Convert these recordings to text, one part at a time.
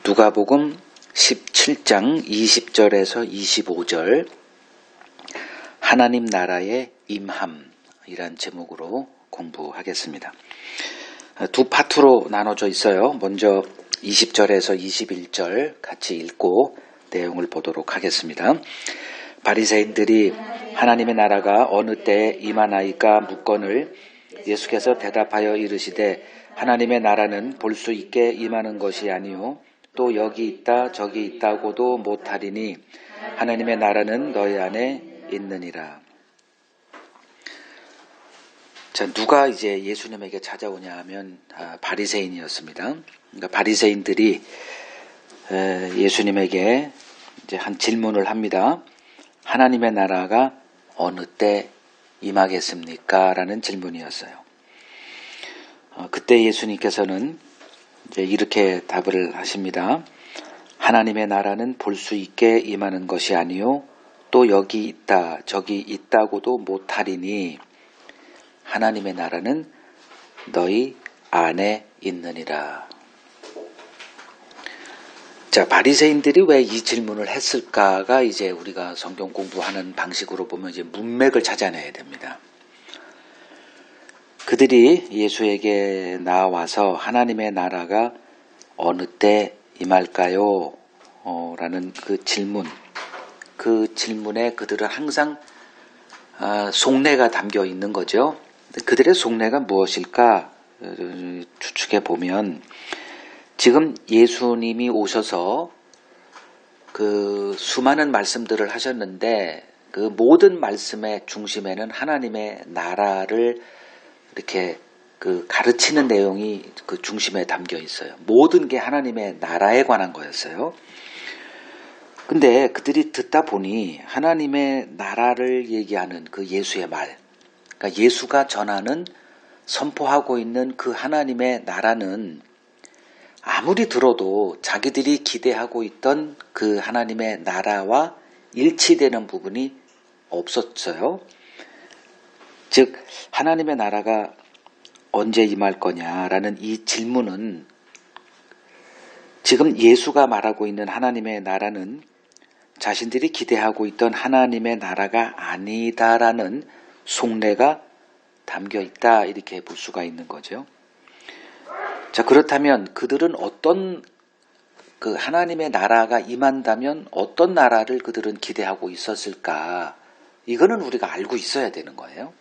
누가복음 17장 20절에서 25절 하나님 나라의 임함이란 제목으로 공부하겠습니다. 두 파트로 나눠져 있어요. 먼저 20절에서 21절 같이 읽고 내용을 보도록 하겠습니다. 바리새인들이 하나님의 나라가 어느 때에 임하나이까 묻거늘 예수께서 대답하여 이르시되 하나님의 나라는 볼 수 있게 임하는 것이 아니요 또 여기 있다 저기 있다고도 못하리니 하나님의 나라는 너희 안에 있느니라. 자, 누가 이제 예수님에게 찾아오냐 하면 바리새인이었습니다. 그러니까 바리새인들이 예수님에게 이제 한 질문을 합니다. 하나님의 나라가 어느 때 임하겠습니까? 라는 질문이었어요. 그때 예수님께서는 이제 이렇게 답을 하십니다. 하나님의 나라는 볼 수 있게 임하는 것이 아니요 또 여기 있다 저기 있다고도 못하리니 하나님의 나라는 너희 안에 있느니라. 자, 바리새인들이 왜 이 질문을 했을까가 이제 우리가 성경 공부하는 방식으로 보면 이제 문맥을 찾아내야 됩니다. 그들이 예수에게 나와서 하나님의 나라가 어느 때 임할까요? 라는 그 질문에 그들은 항상 속내가 담겨 있는 거죠. 그들의 속내가 무엇일까 추측해 보면 지금 예수님이 오셔서 그 수많은 말씀들을 하셨는데 그 모든 말씀의 중심에는 하나님의 나라를 이렇게 그 가르치는 내용이 그 중심에 담겨 있어요. 모든 게 하나님의 나라에 관한 거였어요. 근데 그들이 듣다 보니 하나님의 나라를 얘기하는 그 예수의 말, 그러니까 예수가 전하는 선포하고 있는 그 하나님의 나라는 아무리 들어도 자기들이 기대하고 있던 그 하나님의 나라와 일치되는 부분이 없었어요. 즉 하나님의 나라가 언제 임할 거냐라는 이 질문은 지금 예수가 말하고 있는 하나님의 나라는 자신들이 기대하고 있던 하나님의 나라가 아니다라는 속내가 담겨 있다 이렇게 볼 수가 있는 거죠. 자, 그렇다면 그들은 어떤 그 하나님의 나라가 임한다면 어떤 나라를 그들은 기대하고 있었을까? 이거는 우리가 알고 있어야 되는 거예요.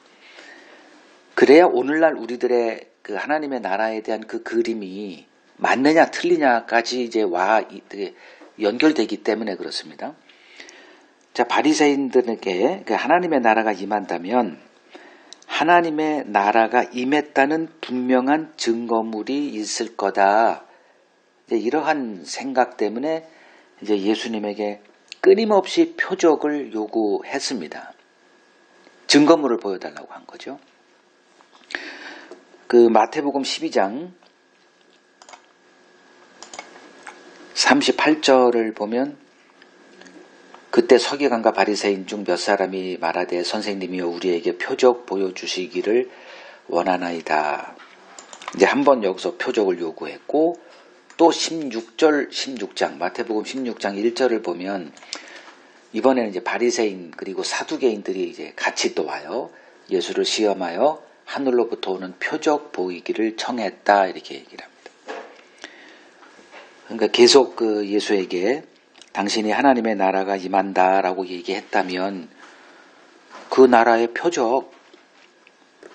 그래야 오늘날 우리들의 그 하나님의 나라에 대한 그 그림이 맞느냐 틀리냐까지 이제 연결되기 때문에 그렇습니다. 자, 바리새인들에게 그 하나님의 나라가 임한다면 하나님의 나라가 임했다는 분명한 증거물이 있을 거다. 이제 이러한 생각 때문에 이제 예수님에게 끊임없이 표적을 요구했습니다. 증거물을 보여달라고 한 거죠. 그 마태복음 12장 38절을 보면 그때 서기관과 바리새인 중 몇 사람이 말하되 선생님이여 우리에게 표적 보여주시기를 원하나이다. 이제 한번 여기서 표적을 요구했고 또 16장 마태복음 16장 1절을 보면 이번에는 이제 바리새인 그리고 사두개인들이 이제 같이 또 와요. 예수를 시험하여 하늘로부터 오는 표적 보이기를 청했다 이렇게 얘기를 합니다. 그러니까 계속 그 예수에게 당신이 하나님의 나라가 임한다라고 얘기했다면 그 나라의 표적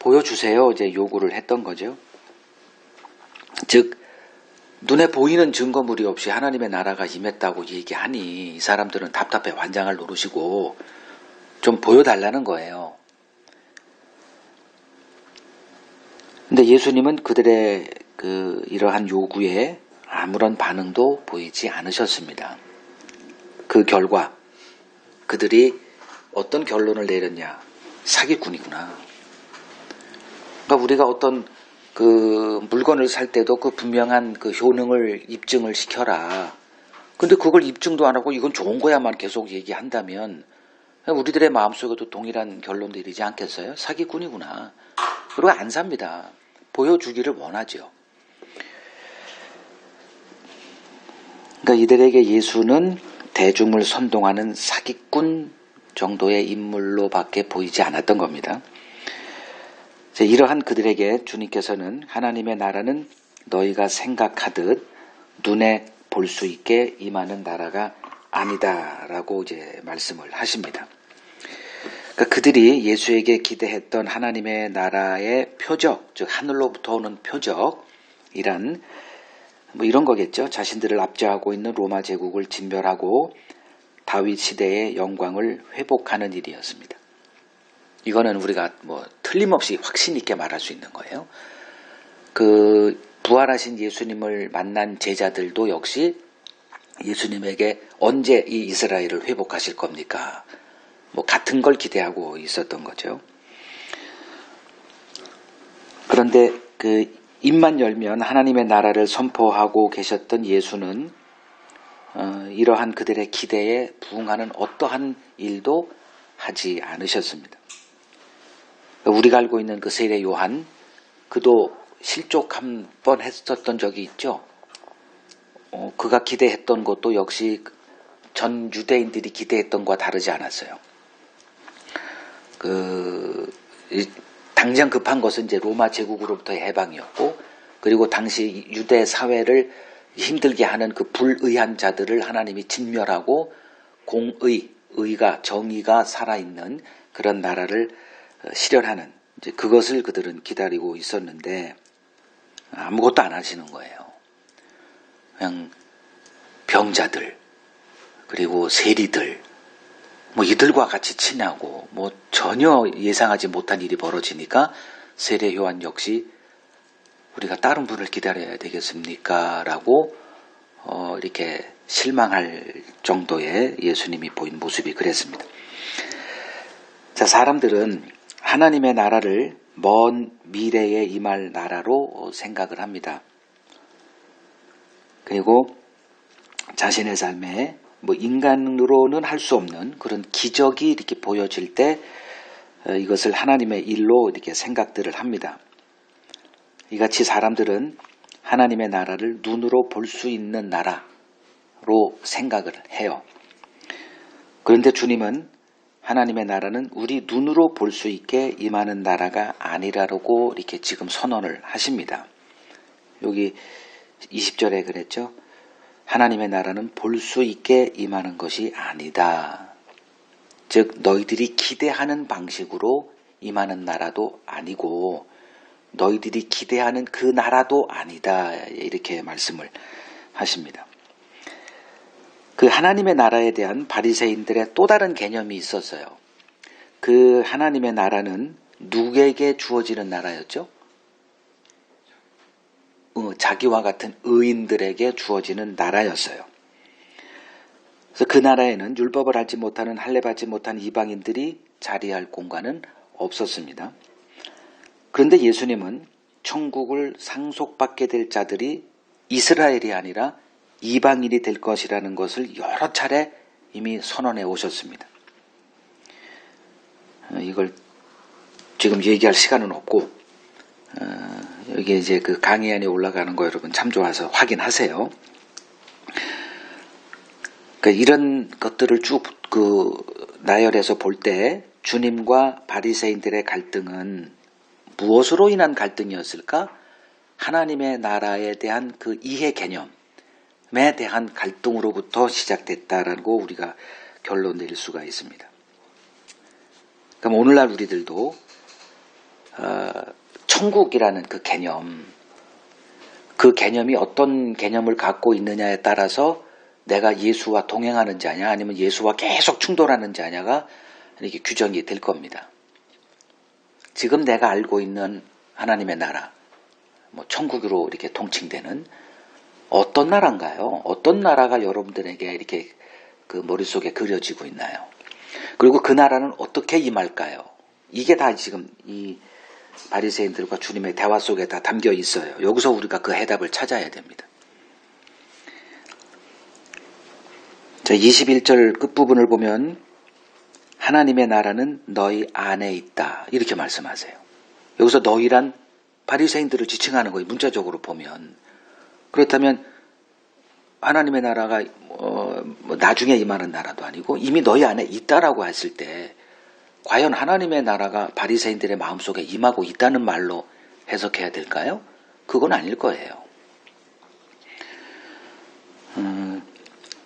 보여주세요 이제 요구를 했던 거죠. 즉 눈에 보이는 증거물이 없이 하나님의 나라가 임했다고 얘기하니 이 사람들은 답답해 완장을 노르시고 좀 보여달라는 거예요. 근데 예수님은 그들의 그 이러한 요구에 아무런 반응도 보이지 않으셨습니다. 그 결과 그들이 어떤 결론을 내렸냐? 사기꾼이구나. 그러니까 우리가 어떤 그 물건을 살 때도 그 분명한 그 효능을 입증을 시켜라. 근데 그걸 입증도 안 하고 이건 좋은 거야만 계속 얘기한다면 우리들의 마음속에도 동일한 결론도 이르지 않겠어요? 사기꾼이구나. 그리고 안 삽니다. 보여주기를 원하죠. 그러니까 이들에게 예수는 대중을 선동하는 사기꾼 정도의 인물로밖에 보이지 않았던 겁니다. 이러한 그들에게 주님께서는 하나님의 나라는 너희가 생각하듯 눈에 볼 수 있게 임하는 나라가 아니다라고 이제 말씀을 하십니다. 그러니까 그들이 예수에게 기대했던 하나님의 나라의 표적, 즉 하늘로부터 오는 표적이란 뭐 이런 거겠죠. 자신들을 압제하고 있는 로마 제국을 진멸하고 다윗 시대의 영광을 회복하는 일이었습니다. 이거는 우리가 뭐 틀림없이 확신 있게 말할 수 있는 거예요. 그 부활하신 예수님을 만난 제자들도 역시 예수님에게 언제 이 이스라엘을 회복하실 겁니까? 뭐 같은 걸 기대하고 있었던 거죠. 그런데 그 입만 열면 하나님의 나라를 선포하고 계셨던 예수는 이러한 그들의 기대에 부응하는 어떠한 일도 하지 않으셨습니다. 우리가 알고 있는 그 세례 요한, 그도 실족 한 번 했었던 적이 있죠. 그가 기대했던 것도 역시 전 유대인들이 기대했던 것과 다르지 않았어요. 당장 급한 것은 이제 로마 제국으로부터의 해방이었고, 그리고 당시 유대 사회를 힘들게 하는 그 불의한 자들을 하나님이 진멸하고 의가, 정의가 살아있는 그런 나라를 실현하는, 이제 그것을 그들은 기다리고 있었는데 아무것도 안 하시는 거예요. 그냥 병자들, 그리고 세리들, 뭐 이들과 같이 친하고 뭐 전혀 예상하지 못한 일이 벌어지니까 세례 요한 역시 우리가 다른 분을 기다려야 되겠습니까? 라고 이렇게 실망할 정도의 예수님이 보인 모습이 그랬습니다. 자, 사람들은 하나님의 나라를 먼 미래에 임할 나라로 생각을 합니다. 그리고 자신의 삶에 뭐 인간으로는 할 수 없는 그런 기적이 이렇게 보여질 때 이것을 하나님의 일로 이렇게 생각들을 합니다. 이같이 사람들은 하나님의 나라를 눈으로 볼 수 있는 나라로 생각을 해요. 그런데 주님은 하나님의 나라는 우리 눈으로 볼 수 있게 임하는 나라가 아니라고 이렇게 지금 선언을 하십니다. 여기 20절에 그랬죠. 하나님의 나라는 볼 수 있게 임하는 것이 아니다. 즉 너희들이 기대하는 방식으로 임하는 나라도 아니고 너희들이 기대하는 그 나라도 아니다. 이렇게 말씀을 하십니다. 그 하나님의 나라에 대한 바리새인들의 또 다른 개념이 있었어요. 그 하나님의 나라는 누구에게 주어지는 나라였죠? 자기와 같은 의인들에게 주어지는 나라였어요. 그래서 그 나라에는 율법을 알지 못하는 할례받지 못한 이방인들이 자리할 공간은 없었습니다. 그런데 예수님은 천국을 상속받게 될 자들이 이스라엘이 아니라 이방인이 될 것이라는 것을 여러 차례 이미 선언해 오셨습니다. 이걸 지금 얘기할 시간은 없고 여기 이제 그 강의 안에 올라가는 거 여러분 참조해서 확인하세요. 그러니까 이런 것들을 쭉 나열해서 볼 때 주님과 바리새인들의 갈등은 무엇으로 인한 갈등이었을까? 하나님의 나라에 대한 그 이해 개념에 대한 갈등으로부터 시작됐다라고 우리가 결론 내릴 수가 있습니다. 그럼 오늘날 우리들도 천국이라는 그 개념이 어떤 개념을 갖고 있느냐에 따라서 내가 예수와 동행하는지 아냐 아니면 예수와 계속 충돌하는지 아냐가 이렇게 규정이 될 겁니다. 지금 내가 알고 있는 하나님의 나라, 뭐 천국으로 이렇게 통칭되는 어떤 나라인가요? 어떤 나라가 여러분들에게 이렇게 그 머릿속에 그려지고 있나요? 그리고 그 나라는 어떻게 임할까요? 이게 다 지금 이 바리새인들과 주님의 대화 속에 다 담겨 있어요. 여기서 우리가 그 해답을 찾아야 됩니다. 자, 21절 끝부분을 보면 하나님의 나라는 너희 안에 있다. 이렇게 말씀하세요. 여기서 너희란 바리새인들을 지칭하는 거예요. 문자적으로 보면. 그렇다면 하나님의 나라가 뭐 나중에 임하는 나라도 아니고 이미 너희 안에 있다라고 했을 때 과연 하나님의 나라가 바리새인들의 마음속에 임하고 있다는 말로 해석해야 될까요? 그건 아닐 거예요. 그러니까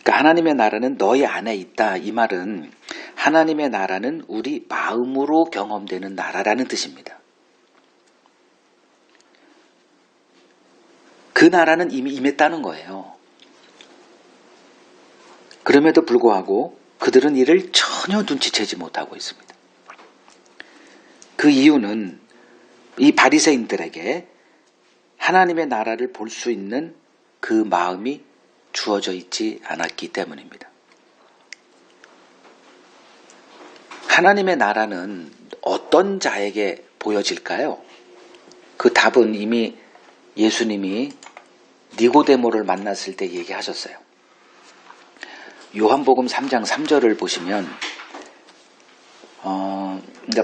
하나님의 나라는 너희 안에 있다. 이 말은 하나님의 나라는 우리 마음으로 경험되는 나라라는 뜻입니다. 그 나라는 이미 임했다는 거예요. 그럼에도 불구하고 그들은 이를 전혀 눈치채지 못하고 있습니다. 그 이유는 이 바리새인들에게 하나님의 나라를 볼 수 있는 그 마음이 주어져 있지 않았기 때문입니다. 하나님의 나라는 어떤 자에게 보여질까요? 그 답은 이미 예수님이 니고데모를 만났을 때 얘기하셨어요. 요한복음 3장 3절을 보시면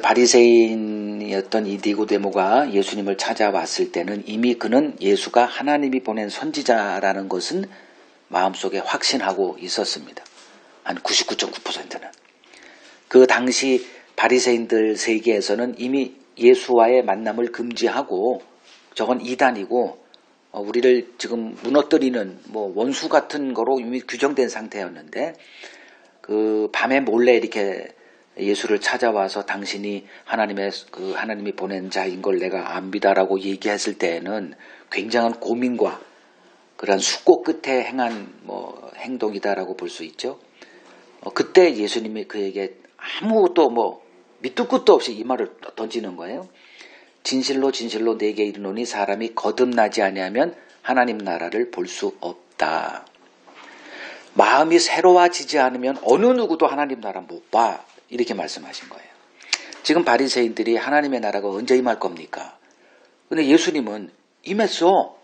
바리새인이었던 이 니고데모가 예수님을 찾아왔을 때는 이미 그는 예수가 하나님이 보낸 선지자라는 것은 마음속에 확신하고 있었습니다. 한 99.9%는. 그 당시 바리새인들 세계에서는 이미 예수와의 만남을 금지하고 저건 이단이고 우리를 지금 무너뜨리는 원수 같은 거로 이미 규정된 상태였는데 그 밤에 몰래 이렇게 예수를 찾아와서 당신이 하나님이 보낸 자인 걸 내가 압니다라고 얘기했을 때에는 굉장한 고민과 그런 숙고 끝에 행한 행동이다라고 볼 수 있죠. 그때 예수님이 그에게 아무것도 밑도 끝도 없이 이 말을 던지는 거예요. 진실로 진실로 내게 이르노니 사람이 거듭나지 아니하면 하나님 나라를 볼 수 없다. 마음이 새로워지지 않으면 어느 누구도 하나님 나라 못 봐. 이렇게 말씀하신 거예요. 지금 바리새인들이 하나님의 나라가 언제 임할 겁니까? 근데 예수님은 임했어.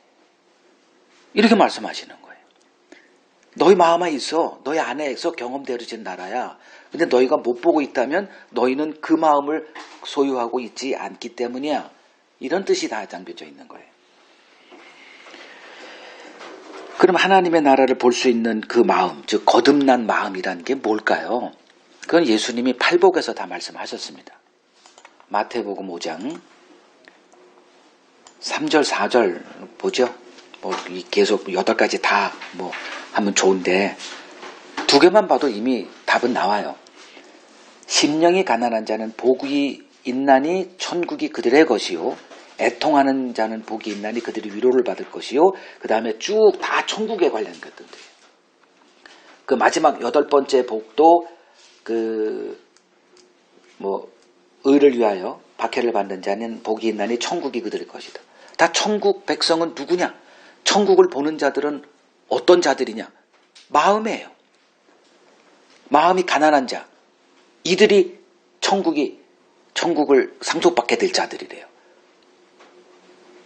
이렇게 말씀하시는 거예요. 너희 마음에 있어. 너희 안에서 경험되어진 나라야. 근데 너희가 못 보고 있다면 너희는 그 마음을 소유하고 있지 않기 때문이야. 이런 뜻이 다 담겨져 있는 거예요. 그럼 하나님의 나라를 볼 수 있는 그 마음, 즉 거듭난 마음이란 게 뭘까요? 그건 예수님이 팔복에서 다 말씀하셨습니다. 마태복음 5장 3절 4절 보죠. 계속 8가지 다 하면 좋은데 두 개만 봐도 이미 답은 나와요. 심령이 가난한 자는 복이 있나니 천국이 그들의 것이요 애통하는 자는 복이 있나니 그들이 위로를 받을 것이요. 그 다음에 쭉 다 천국에 관련된 것들이에요. 그 마지막 8번째 복도 의를 위하여 박해를 받는 자는 복이 있나니 천국이 그들의 것이다. 다 천국 백성은 누구냐? 천국을 보는 자들은 어떤 자들이냐? 마음이에요. 마음이 가난한 자. 이들이 천국을 상속받게 될 자들이래요.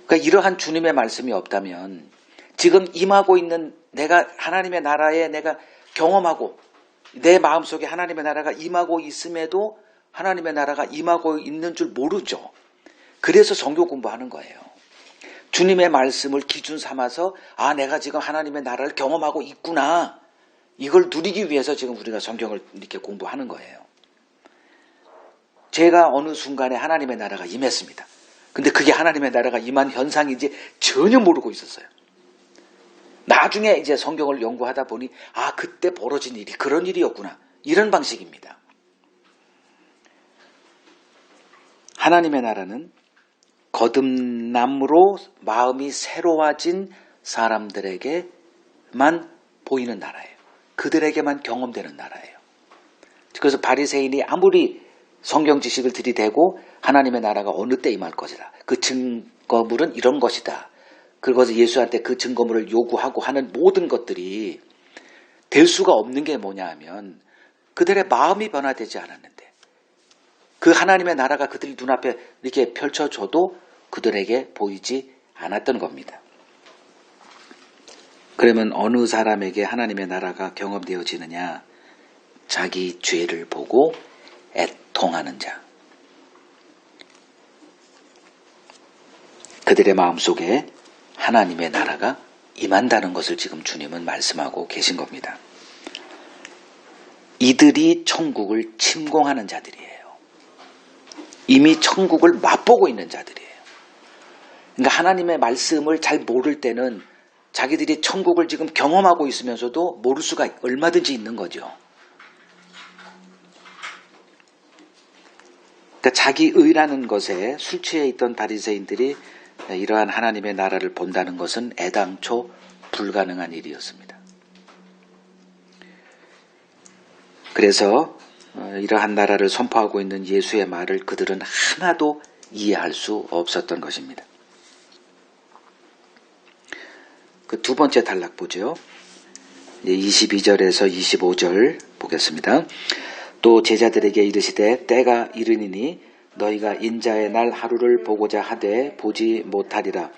그러니까 이러한 주님의 말씀이 없다면 지금 임하고 있는 내가 하나님의 나라에 내가 경험하고 내 마음속에 하나님의 나라가 임하고 있음에도 하나님의 나라가 임하고 있는 줄 모르죠. 그래서 성경 공부하는 거예요. 주님의 말씀을 기준 삼아서 내가 지금 하나님의 나라를 경험하고 있구나. 이걸 누리기 위해서 지금 우리가 성경을 이렇게 공부하는 거예요. 제가 어느 순간에 하나님의 나라가 임했습니다. 근데 그게 하나님의 나라가 임한 현상인지 전혀 모르고 있었어요. 나중에 이제 성경을 연구하다 보니 그때 벌어진 일이 그런 일이었구나. 이런 방식입니다. 하나님의 나라는 거듭남으로 마음이 새로워진 사람들에게만 보이는 나라예요. 그들에게만 경험되는 나라예요. 그래서 바리새인이 아무리 성경 지식을 들이대고 하나님의 나라가 어느 때 임할 것이다. 그 증거물은 이런 것이다. 그리고 예수한테 그 증거물을 요구하고 하는 모든 것들이 될 수가 없는 게 뭐냐 하면 그들의 마음이 변화되지 않았는데 그 하나님의 나라가 그들이 눈앞에 이렇게 펼쳐져도 그들에게 보이지 않았던 겁니다. 그러면 어느 사람에게 하나님의 나라가 경험되어지느냐? 자기 죄를 보고 애통하는 자. 그들의 마음속에 하나님의 나라가 임한다는 것을 지금 주님은 말씀하고 계신 겁니다. 이들이 천국을 침공하는 자들이에요. 이미 천국을 맛보고 있는 자들이에요. 그러니까 하나님의 말씀을 잘 모를 때는 자기들이 천국을 지금 경험하고 있으면서도 모를 수가 얼마든지 있는 거죠. 그러니까 자기 의라는 것에 술 취해 있던 바리새인들이 이러한 하나님의 나라를 본다는 것은 애당초 불가능한 일이었습니다. 그래서 이러한 나라를 선포하고 있는 예수의 말을 그들은 하나도 이해할 수 없었던 것입니다. 그 두 번째 단락 보죠. 22절에서 25절 보겠습니다. 또 제자들에게 이르시되 때가 이르니니 너희가 인자의 날 하루를 보고자 하되 보지 못하리라.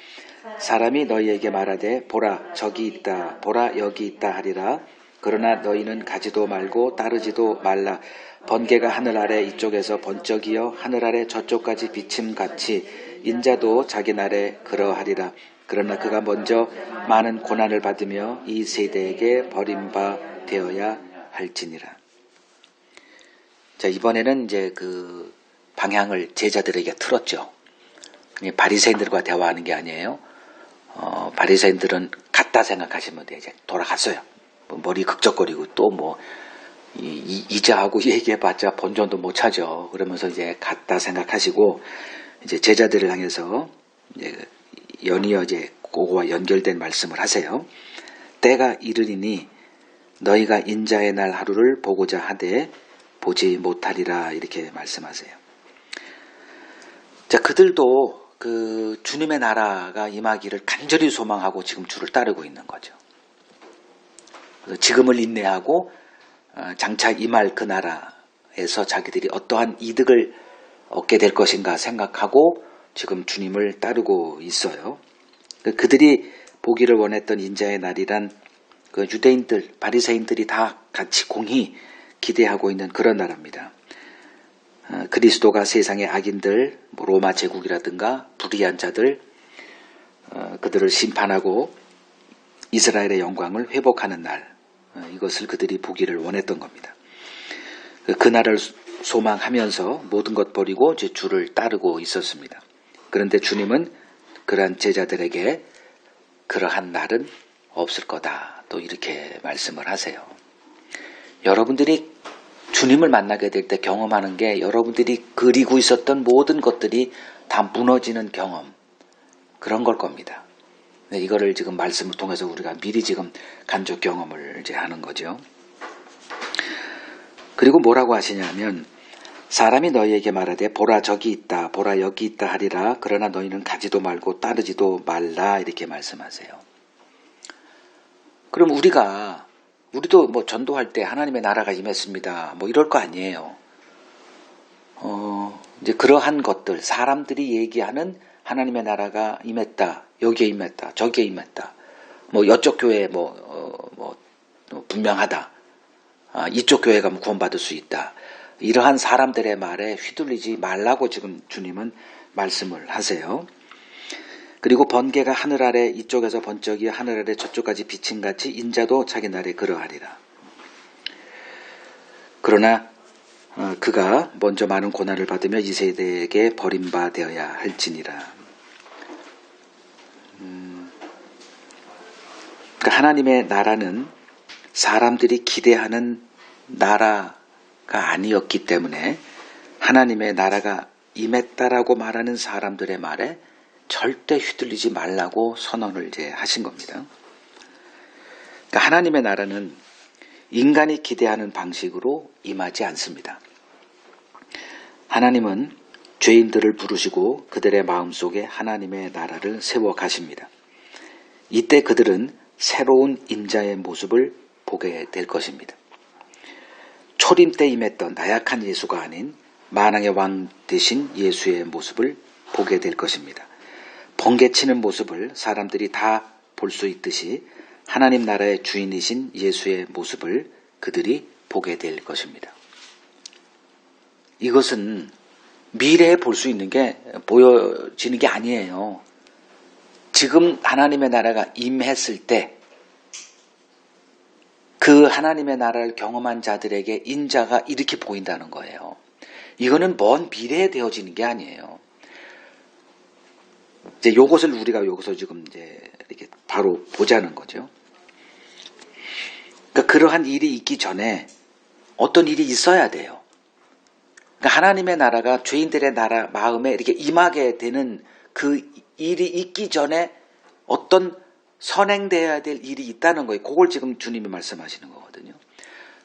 사람이 너희에게 말하되 보라 저기 있다 보라 여기 있다 하리라. 그러나 너희는 가지도 말고 따르지도 말라. 번개가 하늘 아래 이쪽에서 번쩍이어 하늘 아래 저쪽까지 비침같이 인자도 자기 날에 그러하리라. 그러나 그가 먼저 많은 고난을 받으며 이 세대에게 버림바 되어야 할지니라. 자, 이번에는 이제 그 방향을 제자들에게 틀었죠. 바리새인들과 대화하는 게 아니에요. 바리새인들은 같다 생각하시면 돼. 이제 돌아갔어요. 머리 극적거리고 또 뭐 이자하고 얘기해봤자 본전도 못 차죠. 그러면서 이제 같다 생각하시고 이제 제자들을 향해서 이제 연이어 이제 그거와 연결된 말씀을 하세요. 때가 이르리니 너희가 인자의 날 하루를 보고자 하되 보지 못하리라 이렇게 말씀하세요. 자, 그들도 그 주님의 나라가 임하기를 간절히 소망하고 지금 주를 따르고 있는 거죠. 그래서 지금을 인내하고 장차 임할 그 나라에서 자기들이 어떠한 이득을 얻게 될 것인가 생각하고 지금 주님을 따르고 있어요. 그들이 보기를 원했던 인자의 날이란 그 유대인들, 바리새인들이 다 같이 공히 기대하고 있는 그런 나라입니다. 그리스도가 세상의 악인들, 로마 제국이라든가 불의한 자들, 그들을 심판하고 이스라엘의 영광을 회복하는 날, 이것을 그들이 보기를 원했던 겁니다. 그 날을 소망하면서 모든 것 버리고 주를 따르고 있었습니다. 그런데 주님은 그러한 제자들에게 그러한 날은 없을 거다. 또 이렇게 말씀을 하세요. 여러분들이 주님을 만나게 될 때 경험하는 게 여러분들이 그리고 있었던 모든 것들이 다 무너지는 경험, 그런 걸 겁니다. 이거를 지금 말씀을 통해서 우리가 미리 지금 간접 경험을 이제 하는 거죠. 그리고 뭐라고 하시냐면 사람이 너희에게 말하되 보라 저기 있다 보라 여기 있다 하리라. 그러나 너희는 가지도 말고 따르지도 말라 이렇게 말씀하세요. 그럼 우리도 뭐 전도할 때 하나님의 나라가 임했습니다. 뭐 이럴 거 아니에요. 이제 그러한 것들, 사람들이 얘기하는 하나님의 나라가 임했다, 여기에 임했다, 저기에 임했다, 뭐 이쪽 교회에 분명하다, 이쪽 교회 가면 구원받을 수 있다. 이러한 사람들의 말에 휘둘리지 말라고 지금 주님은 말씀을 하세요. 그리고 번개가 하늘 아래 이쪽에서 번쩍이 하늘 아래 저쪽까지 비침같이 인자도 자기 날에 그러하리라. 그러나 그가 먼저 많은 고난을 받으며 이 세대에게 버림바 되어야 할지니라. 그러니까 하나님의 나라는 사람들이 기대하는 나라가 아니었기 때문에 하나님의 나라가 임했다라고 말하는 사람들의 말에 절대 휘둘리지 말라고 선언을 이제 하신 겁니다. 그러니까 하나님의 나라는 인간이 기대하는 방식으로 임하지 않습니다. 하나님은 죄인들을 부르시고 그들의 마음속에 하나님의 나라를 세워 가십니다. 이때 그들은 새로운 인자의 모습을 보게 될 것입니다. 초림 때 임했던 나약한 예수가 아닌 만왕의 왕 되신 예수의 모습을 보게 될 것입니다. 번개치는 모습을 사람들이 다 볼 수 있듯이 하나님 나라의 주인이신 예수의 모습을 그들이 보게 될 것입니다. 이것은 미래에 볼 수 있는 게 보여지는 게 아니에요. 지금 하나님의 나라가 임했을 때 그 하나님의 나라를 경험한 자들에게 인자가 이렇게 보인다는 거예요. 이거는 먼 미래에 되어지는 게 아니에요. 이제 요것을 우리가 여기서 지금 이제 이렇게 바로 보자는 거죠. 그러니까 그러한 일이 있기 전에 어떤 일이 있어야 돼요. 그러니까 하나님의 나라가 죄인들의 나라 마음에 이렇게 임하게 되는 그 일이 있기 전에 어떤 선행되어야 될 일이 있다는 거예요. 그걸 지금 주님이 말씀하시는 거거든요.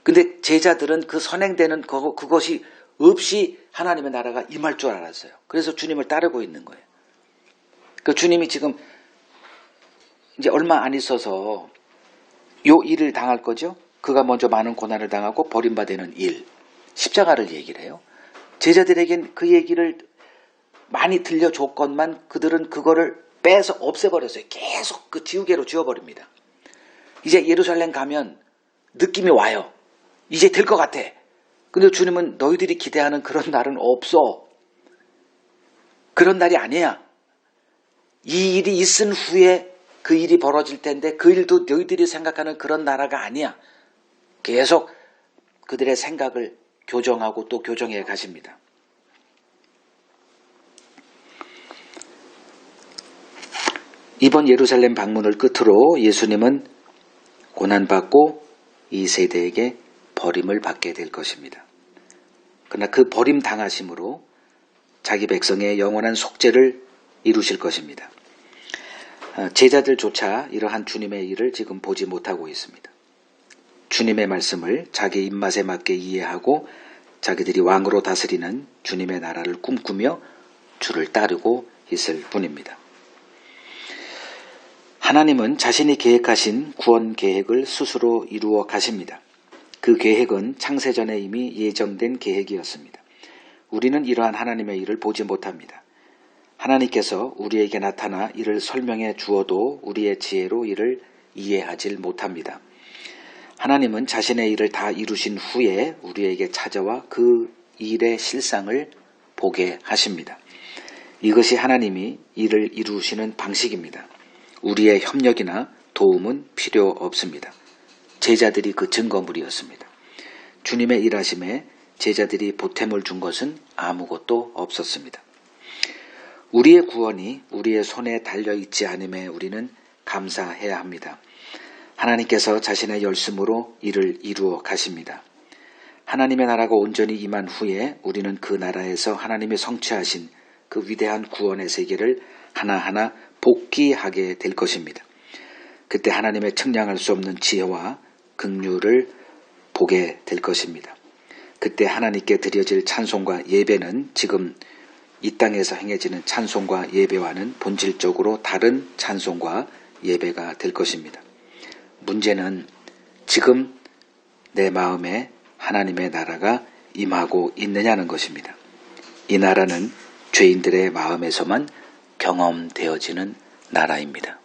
근데 제자들은 그 선행되는 그것이 없이 하나님의 나라가 임할 줄 알았어요. 그래서 주님을 따르고 있는 거예요. 그 주님이 지금 이제 얼마 안 있어서 요 일을 당할 거죠. 그가 먼저 많은 고난을 당하고 버림받는 일, 십자가를 얘기를 해요. 제자들에겐 그 얘기를 많이 들려줬건만 그들은 그거를 빼서 없애버렸어요. 계속 그 지우개로 지워버립니다. 이제 예루살렘 가면 느낌이 와요. 이제 될 것 같아. 근데 주님은 너희들이 기대하는 그런 날은 없어. 그런 날이 아니야. 이 일이 있은 후에 그 일이 벌어질 텐데 그 일도 너희들이 생각하는 그런 나라가 아니야. 계속 그들의 생각을 교정하고 또 교정해 가십니다. 이번 예루살렘 방문을 끝으로 예수님은 고난받고 이 세대에게 버림을 받게 될 것입니다. 그러나 그 버림 당하심으로 자기 백성의 영원한 속죄를 이루실 것입니다. 제자들조차 이러한 주님의 일을 지금 보지 못하고 있습니다. 주님의 말씀을 자기 입맛에 맞게 이해하고 자기들이 왕으로 다스리는 주님의 나라를 꿈꾸며 주를 따르고 있을 뿐입니다. 하나님은 자신이 계획하신 구원 계획을 스스로 이루어 가십니다. 그 계획은 창세전에 이미 예정된 계획이었습니다. 우리는 이러한 하나님의 일을 보지 못합니다. 하나님께서 우리에게 나타나 이를 설명해 주어도 우리의 지혜로 이를 이해하지 못합니다. 하나님은 자신의 일을 다 이루신 후에 우리에게 찾아와 그 일의 실상을 보게 하십니다. 이것이 하나님이 일을 이루시는 방식입니다. 우리의 협력이나 도움은 필요 없습니다. 제자들이 그 증거물이었습니다. 주님의 일하심에 제자들이 보탬을 준 것은 아무것도 없었습니다. 우리의 구원이 우리의 손에 달려있지 않음에 우리는 감사해야 합니다. 하나님께서 자신의 열심으로 이를 이루어 가십니다. 하나님의 나라가 온전히 임한 후에 우리는 그 나라에서 하나님이 성취하신 그 위대한 구원의 세계를 하나하나 복귀하게 될 것입니다. 그때 하나님의 측량할 수 없는 지혜와 긍휼을 보게 될 것입니다. 그때 하나님께 드려질 찬송과 예배는 지금 이 땅에서 행해지는 찬송과 예배와는 본질적으로 다른 찬송과 예배가 될 것입니다. 문제는 지금 내 마음에 하나님의 나라가 임하고 있느냐는 것입니다. 이 나라는 죄인들의 마음에서만 경험되어지는 나라입니다.